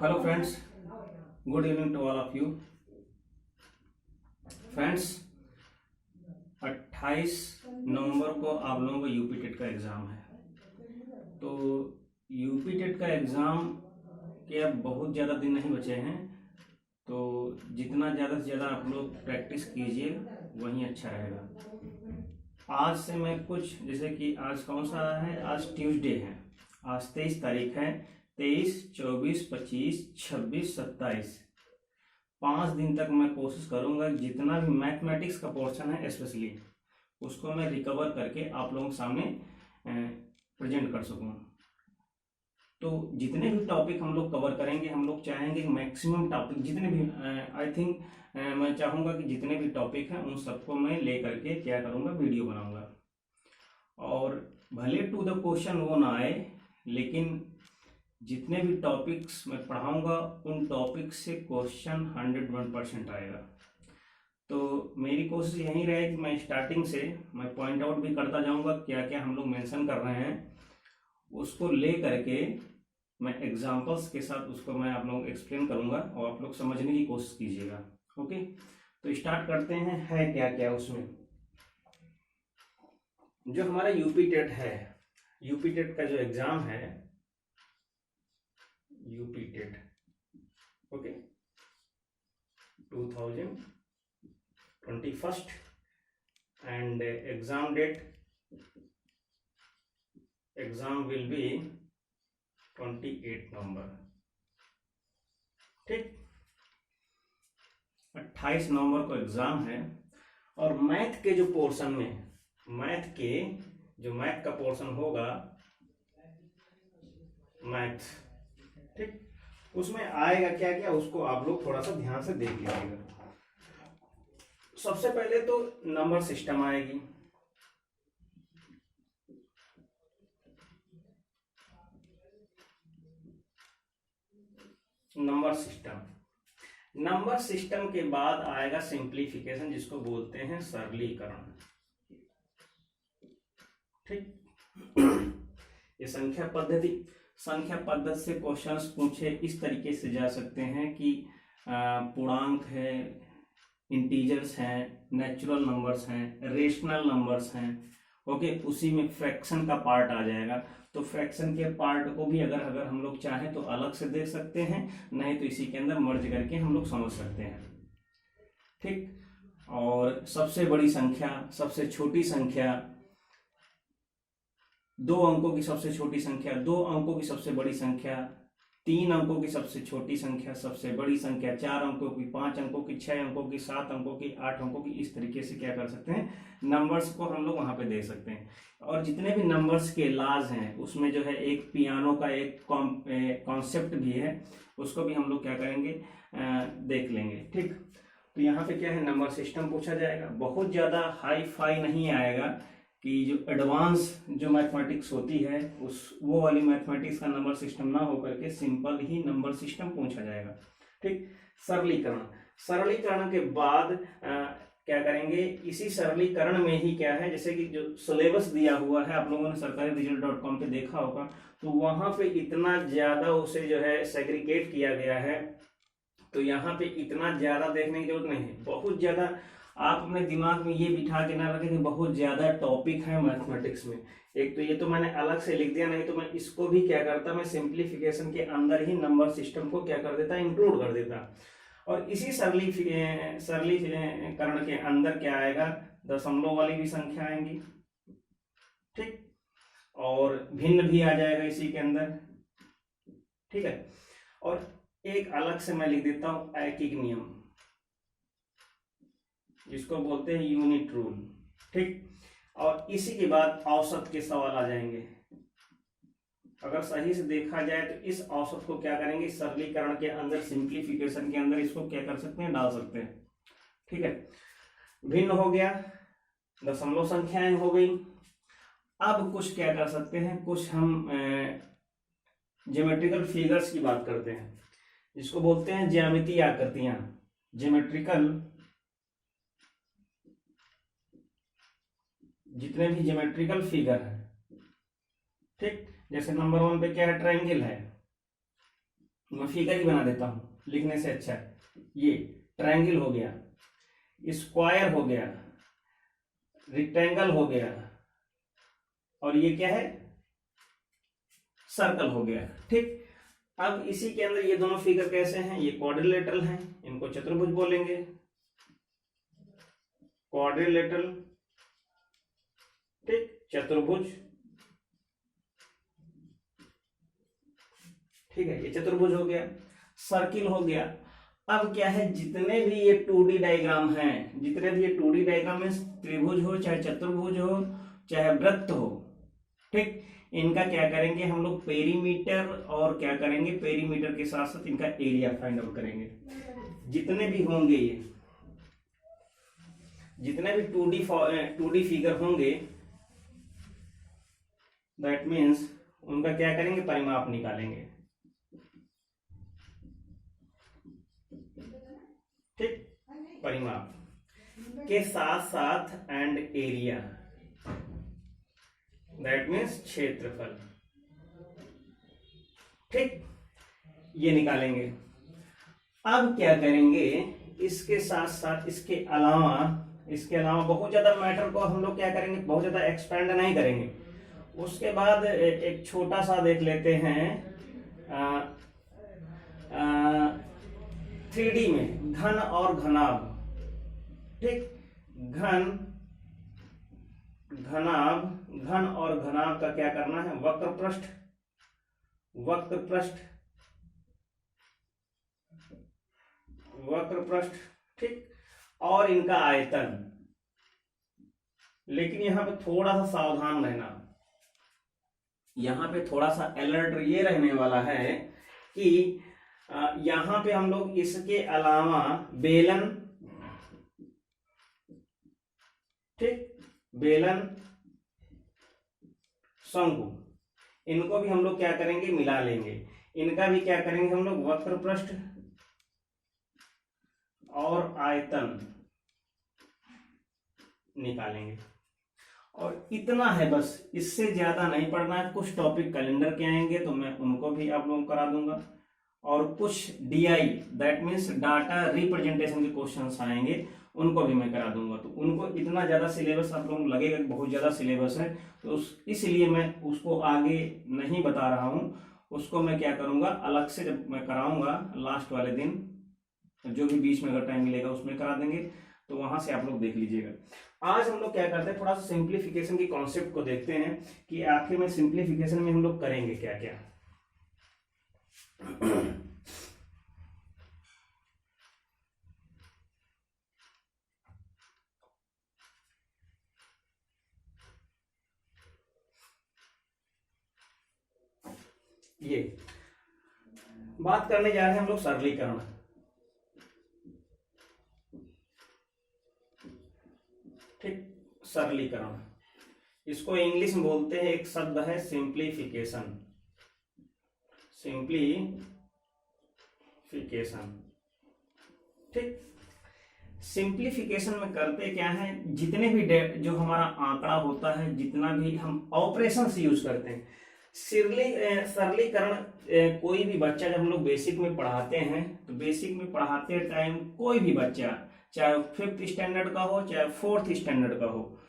Hello friends, good evening to all of you. Friends, 28 नवंबर को आप लोगों को यूपी टेट का एग्ज़ाम है। तो यूपी टेट का एग्ज़ाम के अब बहुत ज़्यादा दिन नहीं बचे हैं, तो जितना ज़्यादा से ज़्यादा आप लोग प्रैक्टिस कीजिए वहीं अच्छा रहेगा। आज से मैं कुछ, जैसे कि आज कौन सा है, आज ट्यूसडे है, आज 23 तारीख है। 23, 24, 25, 26, 27 5 दिन तक मैं कोशिश करूंगा जितना भी मैथमेटिक्स का पोर्शन है स्पेशली उसको मैं रिकवर करके आप लोगों के सामने प्रेजेंट कर सकूं। तो जितने भी टॉपिक हम लोग कवर करेंगे, हम लोग चाहेंगे कि मैक्सिमम टॉपिक जितने भी आई थिंक मैं चाहूँगा कि जितने भी टॉपिक हैं उन सबको मैं ले करके क्या करूँगा, वीडियो बनाऊँगा। और भले टू द क्वेश्चन वो ना आए, लेकिन जितने भी टॉपिक्स मैं पढ़ाऊंगा उन टॉपिक से क्वेश्चन 101% आएगा। तो मेरी कोशिश यही रहे कि मैं स्टार्टिंग से मैं पॉइंट आउट भी करता जाऊंगा, क्या क्या हम लोग मेंशन कर रहे हैं उसको ले करके मैं एग्जांपल्स के साथ उसको मैं आप लोगों को एक्सप्लेन करूंगा और आप लोग समझने की कोशिश कीजिएगा। ओके, तो स्टार्ट करते हैं। है क्या क्या उसमें जो हमारा यूपी टेट है, यूपी टेट का जो एग्जाम है, UP TET okay 2021 and exam will be 28 November. ठीक, 28 नवंबर को एग्जाम है। और मैथ के जो पोर्शन में, मैथ का पोर्शन होगा, मैथ, ठीक, उसमें आएगा क्या क्या उसको आप लोग थोड़ा सा ध्यान से देख लीजिएगा। सबसे पहले तो नंबर सिस्टम आएगी, नंबर सिस्टम के बाद आएगा सिंप्लीफिकेशन, जिसको बोलते हैं सरलीकरण। ठीक, ये संख्या पद्धति से क्वेश्चंस पूछे इस तरीके से जा सकते हैं कि पूर्णांक है, इंटीजर्स हैं, नेचुरल नंबर्स हैं, रेशनल नंबर्स हैं। ओके, उसी में फ्रैक्शन का पार्ट आ जाएगा। तो फ्रैक्शन के पार्ट को भी अगर हम लोग चाहें तो अलग से देख सकते हैं, नहीं तो इसी के अंदर मर्ज करके हम लोग समझ सकते हैं। ठीक, और सबसे बड़ी संख्या, सबसे छोटी संख्या, 2 अंकों की सबसे छोटी संख्या, 2 अंकों की सबसे बड़ी संख्या, 3 अंकों की सबसे छोटी संख्या, सबसे बड़ी संख्या, 4 अंकों की, 5 अंकों की, 6 अंकों की, 7 अंकों की, 8 अंकों की, इस तरीके से क्या कर सकते हैं, नंबर्स को हम लोग वहां पे देख सकते हैं। और जितने भी नंबर्स के लाज हैं उसमें जो है एक पियानो का एक कॉन्सेप्ट भी है, उसको भी हम लोग क्या करेंगे, देख लेंगे। ठीक, तो यहाँ पे क्या है, नंबर सिस्टम पूछा जाएगा। बहुत ज्यादा हाई फाई नहीं आएगा कि जो एडवांस जो मैथमेटिक्स होती है उस वो वाली मैथमेटिक्स का नंबर सिस्टम ना होकर के सिंपल ही नंबर सिस्टम पूछा जाएगा। ठीक, सरलीकरण के बाद क्या करेंगे, इसी सरलीकरण में ही क्या है, जैसे कि जो सिलेबस दिया हुआ है आप लोगों ने sarkariresult.com पे देखा होगा, तो वहां पे इतना ज्यादा उसे जो है सेग्रीगेट किया गया है, तो यहाँ पे इतना ज्यादा देखने की जरूरत नहीं है। बहुत ज्यादा आप अपने दिमाग में ये बिठा के ना रखें कि बहुत ज्यादा टॉपिक है मैथमेटिक्स में। एक तो ये तो मैंने अलग से लिख दिया, नहीं तो मैं इसको भी क्या करता, मैं सिंप्लीफिकेशन के अंदर ही नंबर सिस्टम को क्या कर देता, इंक्लूड कर देता। और इसी सरलीकरण के अंदर क्या आएगा, दशमलव वाली भी संख्या आएंगी। ठीक, और भिन्न भी आ जाएगा इसी के अंदर। ठीक है, और एक अलग से मैं लिख देता हूं ऐकिक नियम, जिसको बोलते हैं यूनिट रूल। ठीक, और इसी के बाद औसत के सवाल आ जाएंगे। अगर सही से देखा जाए तो इस औसत को क्या करेंगे, सरलीकरण के अंदर, सिंप्लीफिकेशन के अंदर इसको क्या कर सकते हैं, डाल सकते हैं। ठीक है, भिन्न हो गया, दशमलव संख्याएं हो गई। अब कुछ क्या कर सकते हैं, कुछ हम ज्योमेट्रिकल फिगर्स की बात करते हैं, जिसको बोलते हैं ज्यामितीय आकृतियां, ज्योमेट्रिकल, जितने भी ज्योमेट्रिकल फिगर है। ठीक, जैसे नंबर 1 पे क्या है, ट्रायंगल है, मैं फिगर ही बना देता हूँ लिखने से अच्छा। ये ट्रायंगल हो गया, स्क्वायर हो गया, रेक्टेंगल हो गया, और ये क्या है, सर्कल हो गया। ठीक, अब इसी के अंदर ये दोनों फिगर कैसे हैं, ये क्वाड्रिलेटरल हैं, इनको चतुर्भुज बोलेंगे, क्वाड्रिलेटरल। ठीक, चतुर्भुज। ठीक है, ये चतुर्भुज हो गया। सर्किल हो गया। अब क्या है, जितने भी ये 2D डायग्राम हैं, जितने भी ये 2D डायग्राम में त्रिभुज हो चाहे चतुर्भुज हो चाहे वृत्त हो, ठीक, इनका क्या करेंगे हम लोग, पेरीमीटर, और क्या करेंगे, पेरीमीटर के साथ साथ इनका एरिया फाइंड आउट करेंगे। जितने भी होंगे ये, जितने भी 2D फिगर होंगे, दैट मीन्स उनका क्या करेंगे, परिमाप निकालेंगे। ठीक, परिमाप के साथ साथ एंड एरिया, दैट मीन्स क्षेत्रफल। ठीक, ये निकालेंगे। अब क्या करेंगे, इसके साथ साथ इसके अलावा बहुत ज्यादा मैटर को हम लोग क्या करेंगे, बहुत ज्यादा एक्सपेंड नहीं करेंगे। उसके बाद एक छोटा सा देख लेते हैं 3D में घन और घनाभ। ठीक, घन और घनाभ का क्या करना है, वक्र पृष्ठ। ठीक, और इनका आयतन। लेकिन यहां पे थोड़ा सा सावधान रहना, यहां पे थोड़ा सा अलर्ट ये रहने वाला है कि यहां पे हम लोग इसके अलावा बेलन, ठीक, बेलन, शंकु, इनको भी हम लोग क्या करेंगे, मिला लेंगे। इनका भी क्या करेंगे हम लोग, वक्र पृष्ठ और आयतन निकालेंगे। और इतना है बस, इससे ज्यादा नहीं पढ़ना है। कुछ टॉपिक कैलेंडर के आएंगे तो मैं उनको भी आप लोगों को करा दूंगा, और कुछ DI that means data representation के क्वेश्चंस आएंगे, उनको भी मैं करा दूंगा। तो उनको इतना ज्यादा सिलेबस आप लोगों को लगेगा कि बहुत ज्यादा सिलेबस है, तो इसलिए मैं उसको आगे नहीं बता रहा हूँ। उसको मैं क्या करूंगा, अलग से जब मैं कराऊंगा लास्ट वाले दिन, जो भी बीच में अगर टाइम मिलेगा उसमें करा देंगे, तो वहां से आप लोग देख लीजिएगा। आज हम लोग क्या करते हैं, थोड़ा सा सिंप्लीफिकेशन की कॉन्सेप्ट को देखते हैं कि आखिर में सिंप्लीफिकेशन में हम लोग करेंगे क्या क्या। ये बात करने जा रहे हैं हम लोग सरलीकरण। ठीक, सरलीकरण, इसको इंग्लिश में बोलते हैं, एक शब्द है सिंप्लीफिकेशन। ठीक, सिंप्लीफिकेशन में करते क्या है, जितने भी जो हमारा आंकड़ा होता है, जितना भी हम ऑपरेशंस यूज करते हैं, सरलीकरण, कोई भी बच्चा जब हम लोग बेसिक में पढ़ाते हैं, तो बेसिक में पढ़ाते टाइम कोई भी बच्चा, चाहे 5th स्टैंडर्ड का हो चाहे 4th स्टैंडर्ड का हो,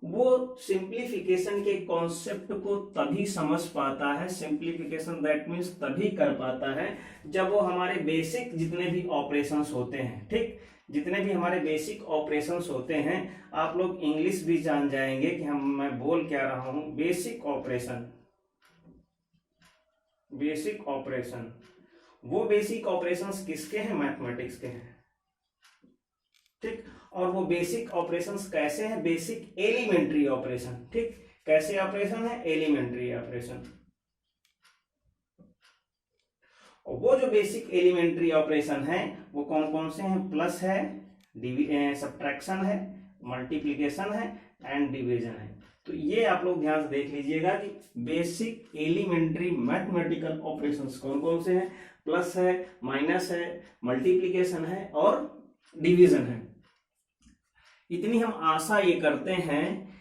वो सिंप्लीफिकेशन के कॉन्सेप्ट को तभी समझ पाता है, सिंप्लीफिकेशन दैट मीन्स तभी कर पाता है जब वो हमारे बेसिक जितने भी ऑपरेशंस होते हैं, ठीक, जितने भी हमारे बेसिक ऑपरेशंस होते हैं, आप लोग इंग्लिश भी जान जाएंगे कि मैं बोल क्या रहा हूं, बेसिक ऑपरेशन। वो बेसिक ऑपरेशंस किसके हैं, मैथमेटिक्स के हैं। ठीक, और वो बेसिक ऑपरेशंस कैसे हैं, बेसिक एलिमेंट्री ऑपरेशन। ठीक, कैसे ऑपरेशन है, एलिमेंट्री ऑपरेशन। और वो जो बेसिक एलिमेंट्री ऑपरेशन है वो कौन कौन से हैं, प्लस है, सब्ट्रैक्शन है, मल्टीप्लिकेशन है एंड डिवीजन है। तो ये आप लोग ध्यान से देख लीजिएगा कि बेसिक एलिमेंट्री मैथमेटिकल ऑपरेशंस कौन कौन से हैं, प्लस है, माइनस है, मल्टीप्लिकेशन है और डिवीजन है। इतनी हम आशा ये करते हैं,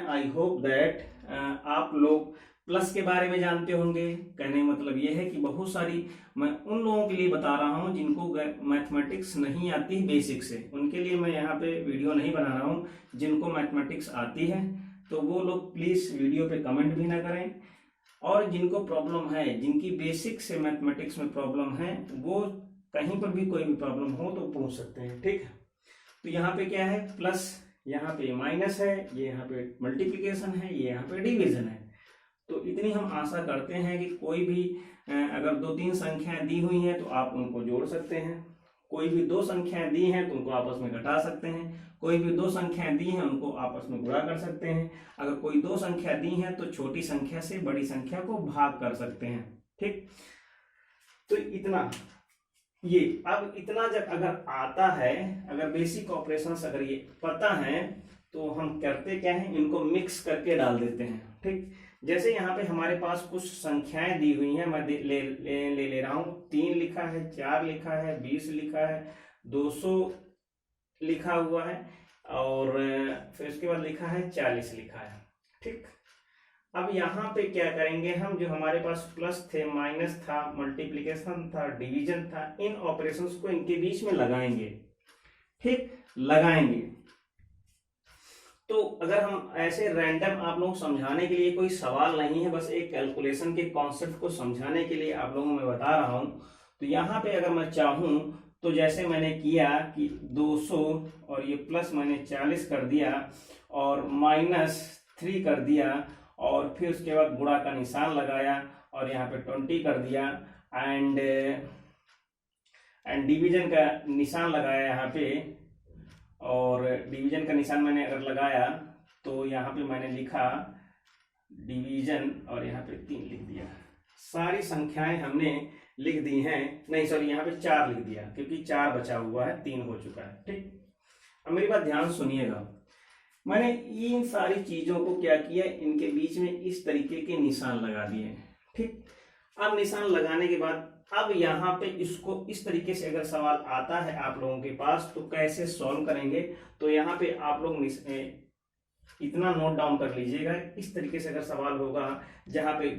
आई होप दैट आप लोग प्लस के बारे में जानते होंगे। कहने का मतलब ये है कि बहुत सारी, मैं उन लोगों के लिए बता रहा हूँ जिनको मैथमेटिक्स नहीं आती बेसिक से, उनके लिए मैं यहाँ पे वीडियो नहीं बना रहा हूँ। जिनको मैथमेटिक्स आती है तो वो लोग प्लीज़ वीडियो पे कमेंट भी ना करें, और जिनको प्रॉब्लम है, जिनकी बेसिक से मैथमेटिक्स में प्रॉब्लम है, वो कहीं पर भी कोई भी प्रॉब्लम हो तो पूछ सकते हैं। ठीक है, तो यहाँ पे क्या है, प्लस, यहाँ पे माइनस है, ये यहाँ पे मल्टीप्लिकेशन है, ये यहाँ पे डिवीजन है। तो इतनी हम आशा करते हैं कि कोई भी अगर 2-3 संख्याएं दी हुई हैं तो आप उनको जोड़ सकते हैं, कोई भी 2 संख्याएं दी हैं तो उनको आपस में घटा सकते हैं, कोई भी 2 संख्याएं दी हैं उनको आपस में गुणा कर सकते हैं, अगर कोई 2 संख्या दी हैं तो छोटी संख्या से बड़ी संख्या को भाग कर सकते हैं। ठीक, तो इतना, ये अब इतना जब अगर आता है, अगर बेसिक ऑपरेशंस अगर ये पता है, तो हम करते क्या है, इनको मिक्स करके डाल देते हैं। ठीक, जैसे यहाँ पे हमारे पास कुछ संख्याएं दी हुई हैं, मैं ले रहा हूँ। 3 लिखा है, 4 लिखा है, 20 लिखा है, 200 लिखा हुआ है, और फिर उसके बाद लिखा है 40 लिखा है। ठीक, अब यहाँ पे क्या करेंगे हम, जो हमारे पास प्लस थे, माइनस था, मल्टीप्लिकेशन था, डिवीजन था, इन ऑपरेशंस को इनके बीच में लगाएंगे। ठीक, लगाएंगे। तो अगर हम ऐसे रैंडम, आप लोग समझाने के लिए कोई सवाल नहीं है, बस एक कैलकुलेशन के कॉन्सेप्ट को समझाने के लिए आप लोगों में बता रहा हूं। तो यहाँ पे अगर मैं चाहूं तो जैसे मैंने किया कि 200 और ये प्लस मैंने 40 कर दिया और -3 कर दिया, और फिर उसके बाद गुणा का निशान लगाया और यहाँ पे 20 कर दिया, एंड डिवीजन का निशान लगाया यहाँ पे, और डिवीजन का निशान मैंने अगर लगाया तो यहाँ पे मैंने लिखा डिवीजन और यहाँ पे 3 लिख दिया। सारी संख्याएं हमने लिख दी हैं, नहीं सॉरी, यहाँ पे 4 लिख दिया क्योंकि 4 बचा हुआ है, 3 हो चुका है। ठीक, अब मेरी बात ध्यान सुनिएगा, मैंने इन सारी चीजों को क्या किया, इनके बीच में इस तरीके के निशान लगा दिए। ठीक, अब निशान लगाने के बाद अब यहाँ पे इसको इस तरीके से अगर सवाल आता है आप लोगों के पास तो कैसे सॉल्व करेंगे, तो यहाँ पे आप लोग इतना नोट डाउन कर लीजिएगा। इस तरीके से अगर सवाल होगा जहाँ पे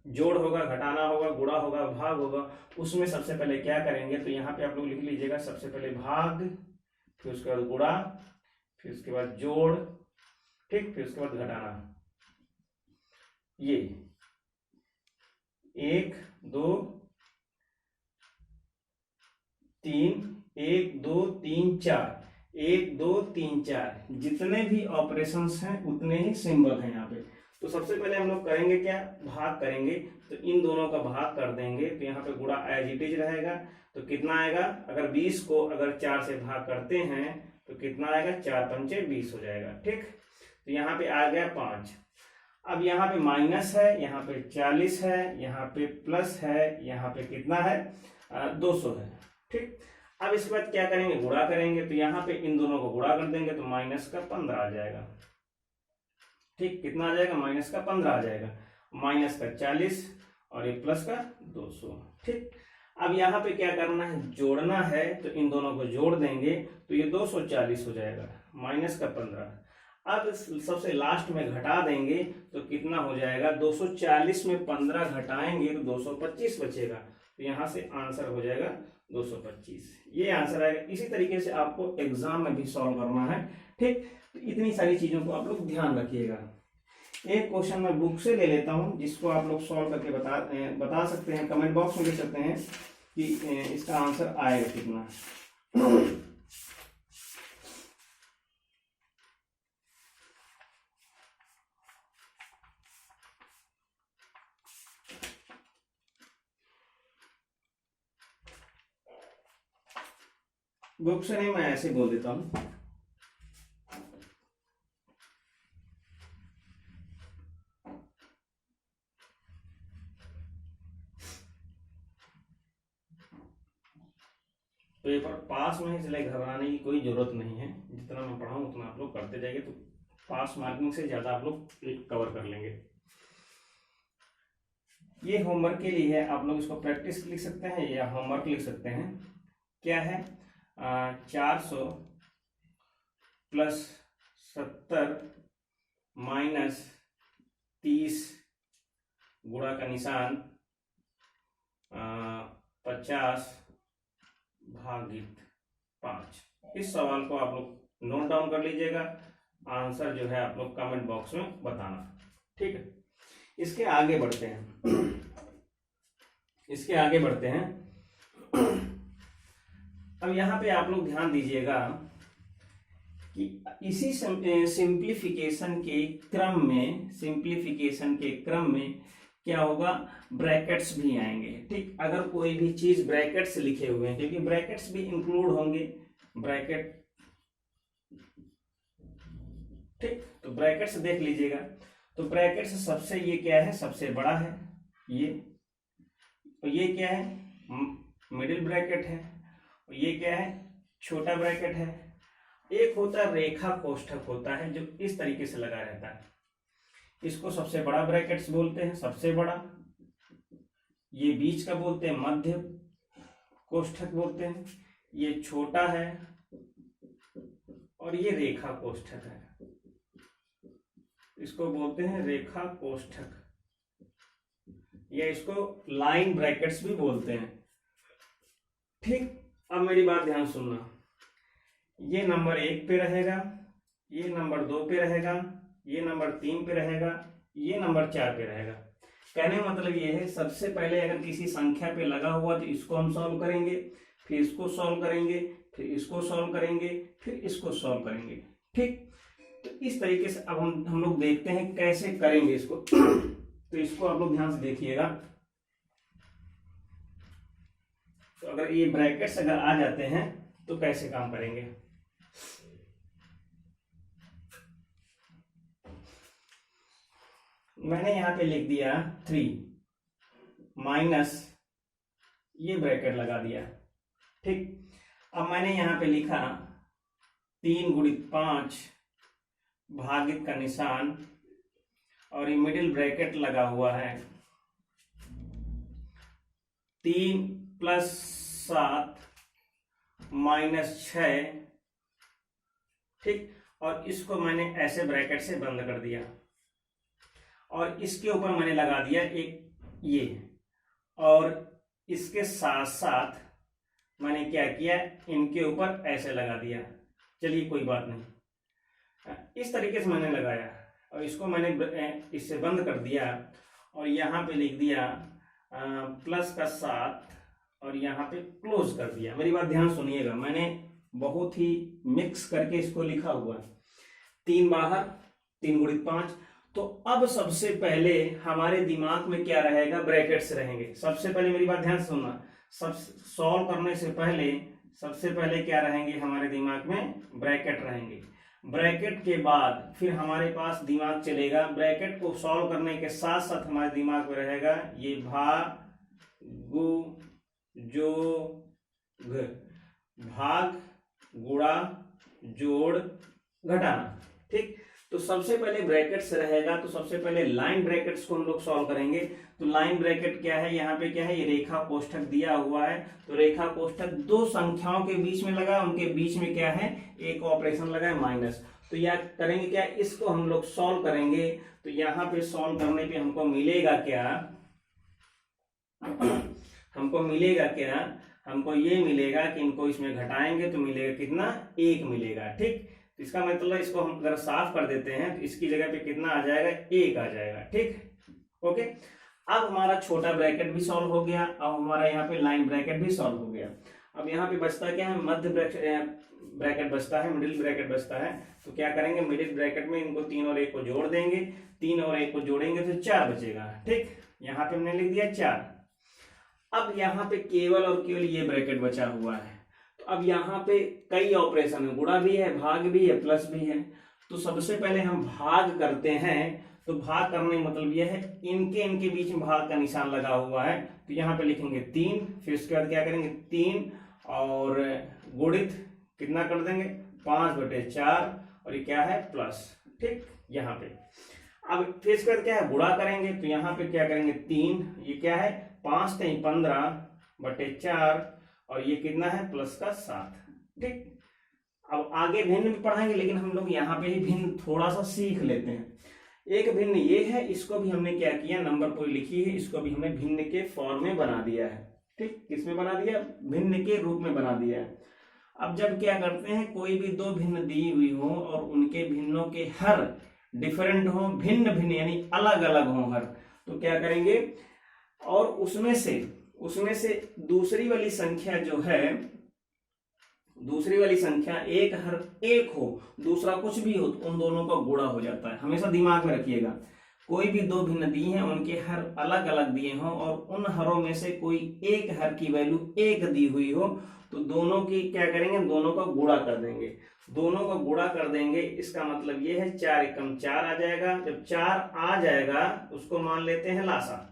जोड़ होगा, घटाना होगा, गुणा होगा, भाग होगा, उसमें सबसे पहले क्या करेंगे, तो यहाँ पे आप लोग लिख लीजिएगा, सबसे पहले भाग, फिर उसके बाद गुणा, फिर उसके बाद जोड़, ठीक, फिर उसके बाद घटाना। ये 1 2 3, 1 2 3 4, 1 2 3 4, जितने भी ऑपरेशंस हैं उतने ही सिंबल हैं यहाँ पे। तो सबसे पहले हम लोग करेंगे क्या, भाग करेंगे, तो इन दोनों का भाग कर देंगे, तो यहाँ पे गुणा एज इट इज रहेगा। तो कितना आएगा, अगर 20 को अगर 4 से भाग करते हैं तो कितना आएगा, 4 पंचे 20 हो जाएगा। ठीक, तो यहाँ पे आ गया 5। अब यहाँ पे माइनस है, यहाँ पे 40 है, यहाँ पे प्लस है, यहाँ पे कितना है, 200 है। ठीक, अब इसके बाद क्या करेंगे, गुणा करेंगे, तो यहाँ पे इन दोनों को गुणा कर देंगे तो माइनस का 15 आ जाएगा। ठीक, कितना आ जाएगा, माइनस का 15 आ जाएगा, माइनस का 40 और ये प्लस का 200। ठीक, अब यहाँ पे क्या करना है, जोड़ना है, तो इन दोनों को जोड़ देंगे तो ये 240 हो जाएगा, माइनस का 15। अब सबसे लास्ट में घटा देंगे तो कितना हो जाएगा, 240 में 15 घटाएंगे तो 225 बचेगा, तो यहाँ से आंसर हो जाएगा 225। ये आंसर आएगा। इसी तरीके से आपको एग्जाम में भी सॉल्व करना है। ठीक, तो इतनी सारी चीजों को आप लोग ध्यान रखिएगा। एक क्वेश्चन मैं बुक से ले लेता हूं जिसको आप लोग सॉल्व करके बता सकते हैं, कमेंट बॉक्स में लिख सकते हैं कि इसका आंसर आएगा कितना। बुक से नहीं, मैं ऐसे बोल देता हूं। पेपर पास में, इसलिए घबराने की कोई जरूरत नहीं है। जितना मैं पढ़ाऊं उतना आप लोग करते जाइए, तो पास मार्किंग से ज्यादा आप लोग कवर कर लेंगे। ये होमवर्क के लिए है, आप लोग इसको प्रैक्टिस लिख सकते हैं या होमवर्क लिख सकते हैं। क्या है, 400 + 70 - 30 गुणा का निशान 50 भागित 5। इस सवाल को आप लोग नोट डाउन कर लीजिएगा, आंसर जो है आप लोग कमेंट बॉक्स में बताना, ठीक है। इसके आगे बढ़ते हैं। अब यहाँ पे आप लोग ध्यान दीजिएगा कि इसी सिंप्लीफिकेशन के क्रम में क्या होगा, ब्रैकेट्स भी आएंगे, ठीक। अगर कोई भी चीज ब्रैकेट्स लिखे हुए हैं, क्योंकि ब्रैकेट्स भी इंक्लूड होंगे, ब्रैकेट, ठीक। तो ब्रैकेट्स देख लीजिएगा, तो ब्रैकेट्स सबसे ये क्या है, सबसे बड़ा है ये, और ये क्या है, मिडिल ब्रैकेट है, और ये क्या है, छोटा ब्रैकेट है। एक होता है रेखा कोष्ठक होता है जो इस तरीके से लगा रहता है, इसको सबसे बड़ा ब्रैकेट्स बोलते हैं, सबसे बड़ा। ये बीच का बोलते हैं मध्य कोष्ठक बोलते हैं, ये छोटा है, और ये रेखा कोष्ठक है, इसको बोलते हैं रेखा कोष्ठक, या इसको लाइन ब्रैकेट्स भी बोलते हैं, ठीक। अब मेरी बात ध्यान सुनना, ये नंबर 1 पे रहेगा, ये नंबर 2 पे रहेगा, ये नंबर 3 पे रहेगा, ये नंबर 4 पे रहेगा। कहने का मतलब ये है, सबसे पहले अगर किसी संख्या पे लगा हुआ तो इसको हम सॉल्व करेंगे, फिर इसको सॉल्व करेंगे, फिर इसको सॉल्व करेंगे, फिर इसको सॉल्व करेंगे, ठीक। तो इस तरीके से अब हम लोग देखते हैं कैसे करेंगे इसको। तो इसको आप लोग ध्यान से देखिएगा। तो अगर ये ब्रैकेट्स अगर आ जाते हैं तो कैसे काम करेंगे। मैंने यहां पे लिख दिया 3 माइनस, ये ब्रैकेट लगा दिया, ठीक। अब मैंने यहां पे लिखा 3 गुणित 5 भागित का निशान, और ये मिडिल ब्रैकेट लगा हुआ है 3 + 7 - 6, ठीक। और इसको मैंने ऐसे ब्रैकेट से बंद कर दिया, और इसके ऊपर मैंने लगा दिया एक ये, और इसके साथ साथ मैंने क्या किया, इनके ऊपर ऐसे लगा दिया। चलिए कोई बात नहीं, इस तरीके से मैंने लगाया, और इसको मैंने इससे बंद कर दिया, और यहाँ पे लिख दिया +7, और यहाँ पे क्लोज कर दिया। मेरी बात ध्यान सुनिएगा, मैंने बहुत ही मिक्स करके इसको लिखा हुआ है। 3 बाहर, 3 गुणित 5। तो अब सबसे पहले हमारे दिमाग में क्या रहेगा, ब्रैकेट्स रहेंगे। सबसे पहले मेरी बात ध्यान सुनना, सब सॉल्व करने से पहले सबसे पहले क्या रहेंगे हमारे दिमाग में, ब्रैकेट रहेंगे। ब्रैकेट के बाद फिर हमारे पास दिमाग चलेगा, ब्रैकेट को सॉल्व करने के साथ साथ हमारे दिमाग में रहेगा ये भाग भाग, गुणा, जोड़, घटाना, ठीक। तो सबसे पहले ब्रैकेट्स रहेगा, तो सबसे पहले लाइन ब्रैकेट्स को हम लोग सॉल्व करेंगे। तो लाइन ब्रैकेट क्या है, यहाँ पे क्या है, ये रेखा कोष्ठक दिया हुआ है। तो रेखा कोष्ठक दो संख्याओं के बीच में लगा, उनके बीच में क्या है, एक ऑपरेशन लगा है माइनस। तो यह करेंगे क्या, इसको हम लोग सॉल्व करेंगे। तो यहाँ पे सॉल्व करने पे हमको मिलेगा क्या, हमको ये मिलेगा कि इनको इसमें घटाएंगे तो मिलेगा कितना, 1 मिलेगा, ठीक। इसका मतलब इसको हम अगर साफ कर देते हैं तो इसकी जगह पे कितना आ जाएगा, 1 आ जाएगा, ठीक। ओके, अब हमारा छोटा ब्रैकेट भी सॉल्व हो गया, अब हमारा यहाँ पे लाइन ब्रैकेट भी सॉल्व हो गया। अब यहाँ पे बचता क्या है, मध्य ब्रैकेट बचता है, मिडिल ब्रैकेट बचता है। तो क्या करेंगे, मिडिल ब्रैकेट में इनको 3 और 1 को जोड़ देंगे, 3 और 1 को जोड़ेंगे तो 4 बचेगा, ठीक। यहाँ पे हमने लिख दिया 4। अब यहाँ पे केवल और केवल ये ब्रैकेट बचा हुआ है। तो अब यहाँ पे कई ऑपरेशन है, गुणा भी है, भाग भी है, प्लस भी है। तो सबसे पहले हम भाग करते हैं। तो भाग करने का मतलब यह है, इनके बीच में भाग का निशान लगा हुआ है। तो यहाँ पे लिखेंगे 3, फिर उसके बाद क्या करेंगे 3 और गुणित कितना कर देंगे 5/4, और ये क्या है प्लस, ठीक। यहाँ पे अब फिर इसके बाद क्या है, गुणा करेंगे। तो यहाँ पे क्या करेंगे 3, ये क्या है 5 × 15/4, और ये कितना है प्लस का 7, ठीक। अब आगे भिन्न में पढ़ाएंगे, लेकिन हम लोग यहाँ पे ही भिन्न थोड़ा सा सीख लेते हैं। एक भिन्न ये है, इसको भी हमने क्या किया, नंबर कोई लिखी है, इसको भी हमने भिन्न के फॉर्म में बना दिया है। ठीक, किसमें बना दिया, भिन्न के रूप में बना दिया है। अब जब क्या करते हैं, कोई भी दो भिन्न दी हुई हो और उनके भिन्नों के हर डिफरेंट हो, भिन्न भिन्न यानी अलग अलग हो हर, तो क्या करेंगे, और उसमें से दूसरी वाली संख्या जो है, दूसरी वाली संख्या एक हर एक हो, दूसरा कुछ भी हो, तो उन दोनों का गुणा हो जाता है। हमेशा दिमाग में रखिएगा, कोई भी दो भिन्न दी हैं, उनके हर अलग अलग दिए हों और उन हरों में से कोई एक हर की वैल्यू एक दी हुई हो, तो दोनों की क्या करेंगे, दोनों का गुणा कर देंगे। दोनों का गुणा कर देंगे, इसका मतलब ये है 4 एकम 4 आ जाएगा। जब 4 आ जाएगा उसको मान लेते हैं लासा,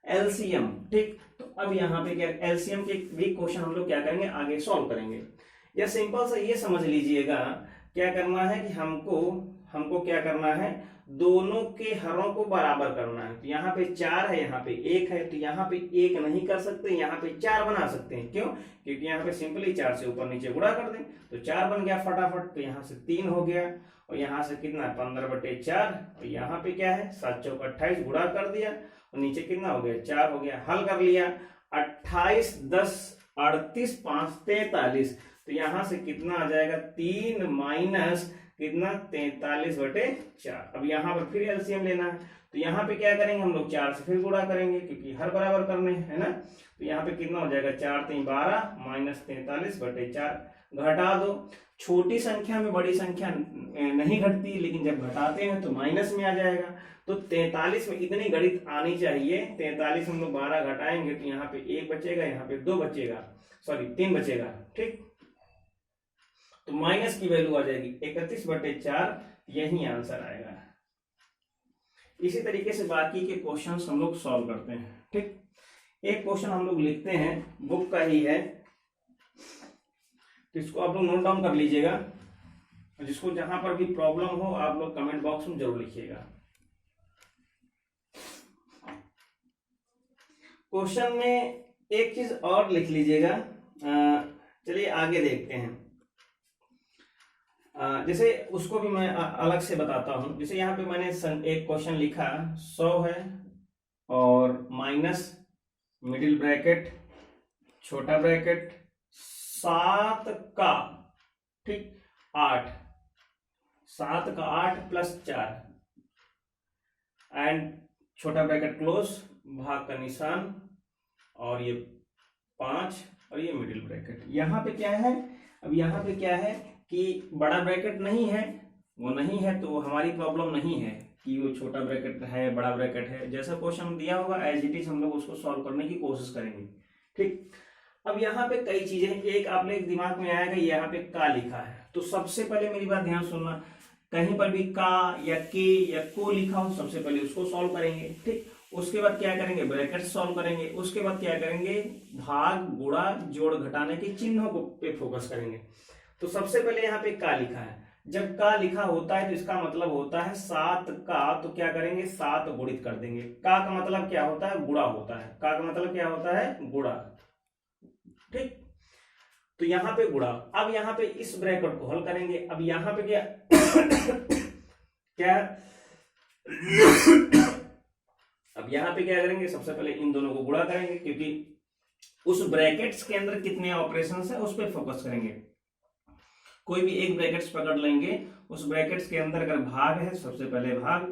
एलसीएम। ठीक, तो अब यहाँ पे क्या, एलसीएम के भी क्वेश्चन हम लोग क्या करेंगे, आगे सॉल्व करेंगे। या सिंपल सा ये समझ लीजिएगा, क्या करना है कि हमको क्या करना है, दोनों के हरों को बराबर करना है। तो यहाँ पे 4 है, यहाँ पे 1 है, तो यहाँ पे 1 नहीं कर सकते, यहाँ पे 4 बना सकते हैं। क्यों, क्योंकि यहाँ पे सिंपली 4 से ऊपर नीचे गुणा कर दें तो 4 बन गया फटाफट। तो यहाँ से 3 हो गया और यहाँ से कितना, 15/4, और यहाँ पे क्या है, 7 चौक 28, गुणा कर दिया और नीचे कितना हो गया, 4 हो गया। हल कर लिया, 28 10 38 5 43, तो यहां से कितना आ जाएगा, 3 माइनस कितना, 43/4। अब यहाँ पर फिर एलसीएम लेना है, तो यहाँ पे क्या करेंगे हम लोग, 4 से फिर गुणा करेंगे क्योंकि हर बराबर करने है ना। तो यहाँ पे कितना हो जाएगा, 4 3 12 माइनस 43/4, घटा दो। छोटी संख्या में बड़ी संख्या नहीं घटती, लेकिन जब घटाते हैं तो माइनस में आ जाएगा। तो 43 में इतनी गणित आनी चाहिए। 43 हम लोग 12 घटाएंगे तो यहाँ पे 1 बचेगा, यहाँ पे 2 बचेगा, सॉरी 3 बचेगा। ठीक, तो माइनस की वैल्यू आ जाएगी 31/4, यही आंसर आएगा। इसी तरीके से बाकी के क्वेश्चंस हम लोग सॉल्व करते हैं। ठीक, एक क्वेश्चन हम लोग लिखते हैं, बुक का ही है, तो इसको आप लोग नोट डाउन कर लीजिएगा। जिसको जहां पर भी प्रॉब्लम हो आप लोग कमेंट बॉक्स में जरूर लिखिएगा। क्वेश्चन में एक चीज और लिख लीजिएगा। चलिए आगे देखते हैं। जैसे उसको भी मैं अलग से बताता हूं। जैसे यहाँ पे मैंने एक क्वेश्चन लिखा, 100 है और माइनस मिडिल ब्रैकेट छोटा ब्रैकेट 7 का, ठीक, 8, 7 का 8 प्लस 4 एंड छोटा ब्रैकेट क्लोज, भाग का निशान, और ये 5 और ये मिडिल ब्रैकेट। यहाँ पे क्या है, अब यहाँ पे क्या है कि बड़ा ब्रैकेट नहीं है, वो नहीं है तो हमारी प्रॉब्लम नहीं है कि वो छोटा ब्रैकेट है बड़ा ब्रैकेट है। जैसा क्वेश्चन दिया होगा एज इट इज हम लोग उसको सॉल्व करने की कोशिश करेंगे। ठीक, अब यहाँ पे कई चीजें, एक आप लोग दिमाग में आएगा, यहाँ पे का लिखा है, तो सबसे पहले मेरी बात ध्यान सुनना, कहीं पर भी का या के या को लिखा हो सबसे पहले उसको सॉल्व करेंगे। ठीक, उसके बाद क्या करेंगे, ब्रैकेट सॉल्व करेंगे। उसके बाद क्या करेंगे, भाग गुणा जोड़ घटाने के चिन्हों को पे फोकस करेंगे। तो सबसे पहले यहाँ पे का लिखा है, जब का लिखा होता है तो इसका मतलब होता है 7 का, तो क्या करेंगे 7 गुणित कर देंगे। का मतलब क्या होता है, गुणा होता है। का मतलब क्या होता है, गुणा। ठीक, तो यहाँ पे गुणा। अब यहाँ पे इस ब्रैकेट को हल करेंगे। अब यहाँ पे क्या क्या अब यहाँ पे क्या करेंगे, सबसे पहले इन दोनों को गुणा करेंगे क्योंकि उस ब्रैकेट्स के अंदर कितने ऑपरेशंस है उस पर फोकस करेंगे। कोई भी एक ब्रैकेट्स पकड़ लेंगे, उस ब्रैकेट्स के अंदर अगर भाग है सबसे पहले भाग,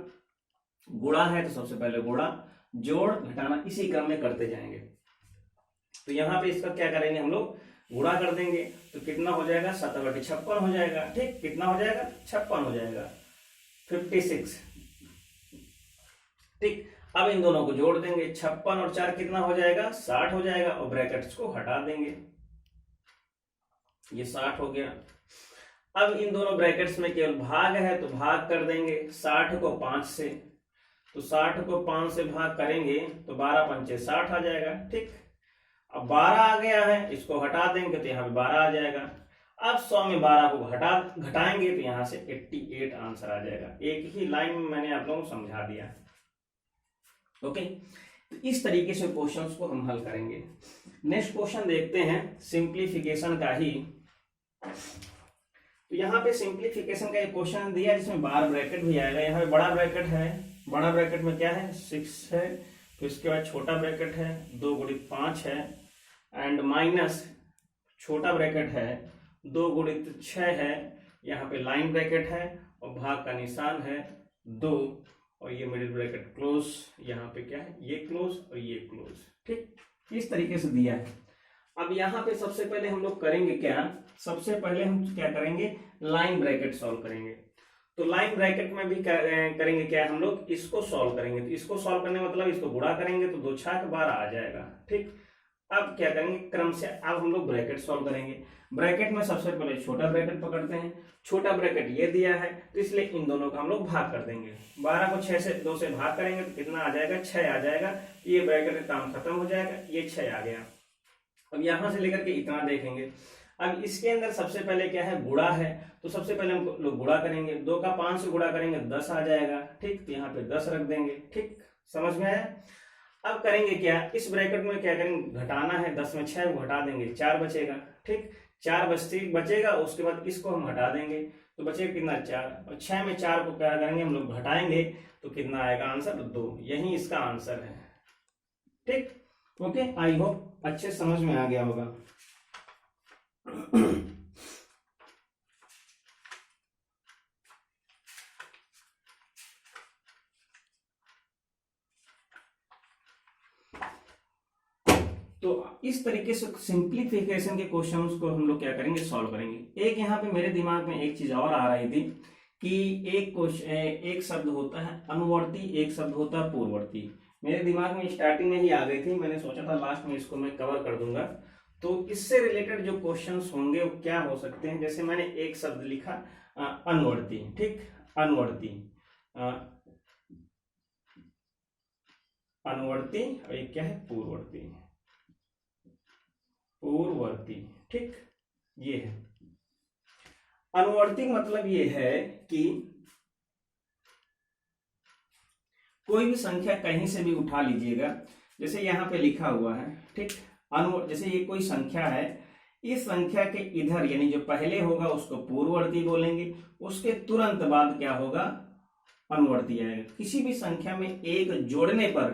गुणा है तो सबसे पहले गुणा, जोड़ घटाना इसी क्रम में करते जाएंगे। तो यहाँ पे इसका क्या करेंगे हम लोग, गुणा कर देंगे तो कितना हो जाएगा, 7/56 हो जाएगा। ठीक, कितना हो जाएगा, 56 हो जाएगा, 56। ठीक, अब इन दोनों को जोड़ देंगे, 56 और 4 कितना हो जाएगा, 60 हो जाएगा, और ब्रैकेट्स को हटा देंगे, ये 60 हो गया। अब इन दोनों ब्रैकेट्स में केवल भाग है तो भाग कर देंगे 60 को 5 से, तो 60 को 5 से भाग करेंगे तो 12 पंचे 60 आ जाएगा। ठीक, अब 12 आ गया है, इसको हटा देंगे तो यहाँ पे 12 आ जाएगा। अब 100 में 12 को घटाएंगे तो यहाँ से 88 आंसर आ जाएगा। एक ही लाइन में मैंने आप लोगों को समझा दिया। ओके, तो इस तरीके से क्वेश्चंस को हम हल करेंगे। नेक्स्ट क्वेश्चन देखते हैं, सिंप्लीफिकेशन का ही। तो यहाँ पे सिंप्लीफिकेशन का एक क्वेश्चन दिया है जिसमें बार ब्रैकेट भी आएगा। यहाँ पे बड़ा ब्रैकेट है, बड़ा ब्रैकेट में क्या है 6 है, फिर इसके बाद छोटा ब्रैकेट है 2 गुणित 5 है, एंड माइनस छोटा ब्रैकेट है 2 गुणित 6 है, यहाँ पे लाइन ब्रैकेट है और भाग का निशान है 2, और ये मिडिल ब्रैकेट क्लोज, यहाँ पे क्या है ये क्लोज और ये क्लोज। ठीक, इस तरीके से दिया है। अब यहाँ पे सबसे पहले हम लोग करेंगे क्या, सबसे पहले हम क्या करेंगे लाइन ब्रैकेट सॉल्व करेंगे। तो लाइन ब्रैकेट में भी करेंगे क्या, हम लोग इसको सॉल्व करेंगे। तो इसको सॉल्व करने मतलब इसको गुणा करेंगे तो 2 छाक 12 आ जाएगा। ठीक, अब क्या करेंगे क्रम से, अब हम लोग ब्रैकेट सॉल्व करेंगे। ब्रैकेट में सबसे पहले छोटा ब्रैकेट पकड़ते हैं, छोटा ब्रैकेट ये दिया है तो इसलिए इन दोनों का हम लोग भाग कर देंगे। 12 को 6 से 2 से भाग करेंगे तो कितना आ जाएगा 6 आ जाएगा। ये ब्रैकेट का काम खत्म हो जाएगा, ये 6 आ गया। अब यहां से लेकर के इतना देखेंगे। अब इसके अंदर सबसे पहले क्या है गुणा है, तो सबसे पहले हम लोग गुणा करेंगे। 2 का 5 से गुणा करेंगे 10 आ जाएगा। ठीक, तो यहाँ पे 10 रख देंगे। ठीक, समझ में आया। अब करेंगे क्या, इस ब्रैकेट में क्या करेंगे घटाना है, 10 में 6 को घटा देंगे 4 बचेगा। ठीक, 4 बचेगा, उसके बाद इसको हम हटा देंगे तो बचेगा कितना 4, और 6 में 4 को क्या करेंगे हम लोग घटाएंगे तो कितना आएगा आंसर 2। यही इसका आंसर है। ठीक, ओके, आई होप अच्छे समझ में आ गया होगा। तो इस तरीके से सिंप्लीफिकेशन के क्वेश्चंस को हम लोग क्या करेंगे सॉल्व करेंगे। एक यहाँ पे मेरे दिमाग में एक चीज और आ रही थी कि एक शब्द होता है अनुवर्ती, एक शब्द होता है पूर्ववर्ती। मेरे दिमाग में स्टार्टिंग में ही आ गई थी, मैंने सोचा था लास्ट में इसको मैं कवर कर दूंगा। तो इससे रिलेटेड जो क्वेश्चंस होंगे वो क्या हो सकते हैं, जैसे मैंने एक शब्द लिखा अनुवर्ती। ठीक, अनुवर्ती, अनुवर्ती, और ये क्या है पूर्ववर्ती, पूर्ववर्ती। ठीक, ये है अनुवर्ती। मतलब ये है कि कोई भी संख्या कहीं से भी उठा लीजिएगा, जैसे यहाँ पे लिखा हुआ है। ठीक, जैसे ये कोई संख्या है, इस संख्या के इधर यानी जो पहले होगा उसको पूर्ववर्ती बोलेंगे, उसके तुरंत बाद क्या होगा अनुवर्ती आएगा। किसी भी संख्या में एक जोड़ने पर,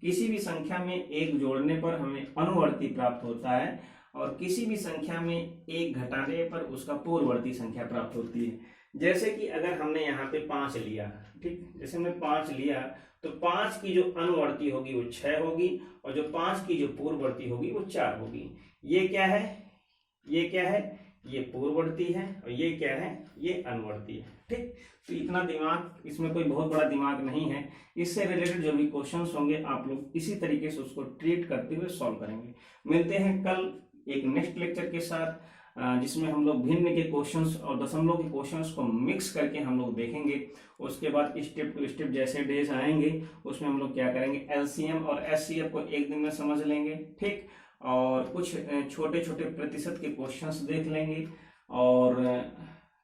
किसी भी संख्या में एक जोड़ने पर हमें अनुवर्ती प्राप्त होता है, और किसी भी संख्या में एक घटाने पर उसका पूर्ववर्ती संख्या प्राप्त होती है। जैसे कि अगर हमने यहाँ पे 5 लिया, ठीक, जैसे हमने 5 लिया तो 5 की जो अनुवर्ती होगी वो 6 होगी, और जो 5 की जो पूर्ववर्ती होगी वो 4 होगी। ये क्या है, ये क्या है, ये पूर्ववर्ती है, और ये क्या है, ये अनुवर्ती है। ठीक, तो इतना दिमाग, इसमें कोई बहुत बड़ा दिमाग नहीं है। इससे रिलेटेड जो भी क्वेश्चंस होंगे आप लोग इसी तरीके से उसको ट्रीट करते हुए सॉल्व करेंगे। मिलते हैं कल एक नेक्स्ट लेक्चर के साथ, जिसमें हम लोग भिन्न के क्वेश्चंस और दशमलव के क्वेश्चंस को मिक्स करके हम लोग देखेंगे। उसके बाद स्टेप टू स्टेप जैसे डेज आएंगे उसमें हम लोग क्या करेंगे एलसीएम और एचसीएफ को एक दिन में समझ लेंगे। ठीक, और कुछ छोटे छोटे प्रतिशत के क्वेश्चंस देख लेंगे, और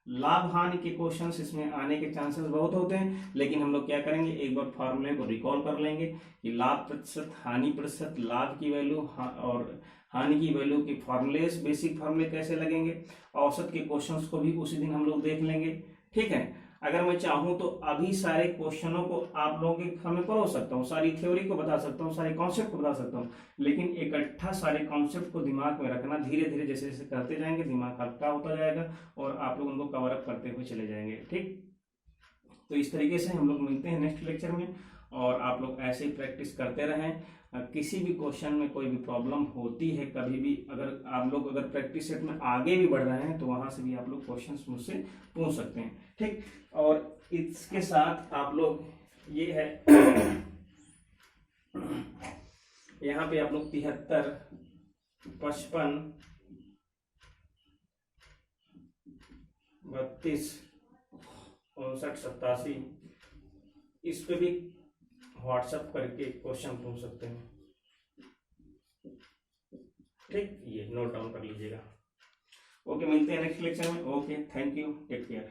लाभ हानि के क्वेश्चंस इसमें आने के चांसेस बहुत होते हैं, लेकिन हम लोग क्या करेंगे एक बार फॉर्मूले को रिकॉल कर लेंगे कि लाभ प्रतिशत, हानि प्रतिशत, लाभ की वैल्यू और हानि की वैल्यू के फॉर्मूलेस, बेसिक फॉर्मूले कैसे लगेंगे। औसत के क्वेश्चंस को भी उसी दिन हम लोग देख लेंगे। ठीक है, अगर मैं चाहूँ तो अभी सारे क्वेश्चनों को आप लोगों के सामने पढ़ा सकता हूँ, सारी थ्योरी को बता सकता हूँ, सारे कॉन्सेप्ट को बता सकता हूँ, लेकिन इकट्ठा सारे कॉन्सेप्ट को दिमाग में रखना, धीरे धीरे जैसे जैसे करते जाएंगे दिमाग हल्का होता जाएगा और आप लोग उनको कवर अप करते हुए चले जाएंगे। ठीक, तो इस तरीके से हम लोग मिलते हैं नेक्स्ट लेक्चर में, और आप लोग ऐसे ही प्रैक्टिस करते रहें। किसी भी क्वेश्चन में कोई भी प्रॉब्लम होती है कभी भी, अगर आप लोग अगर प्रैक्टिस सेट में आगे भी बढ़ रहे हैं तो वहां से भी आप लोग क्वेश्चंस मुझसे पूछ सकते हैं। ठीक, और इसके साथ आप लोग ये है यहाँ पे आप लोग 73, 55, 32, 59, 87 इस पे भी व्हाट्सएप करके क्वेश्चन पूछ सकते हैं। ठीक, ये नोट डाउन कर लीजिएगा। ओके, मिलते हैं नेक्स्ट लेक्चर में। Okay, thank you, take care.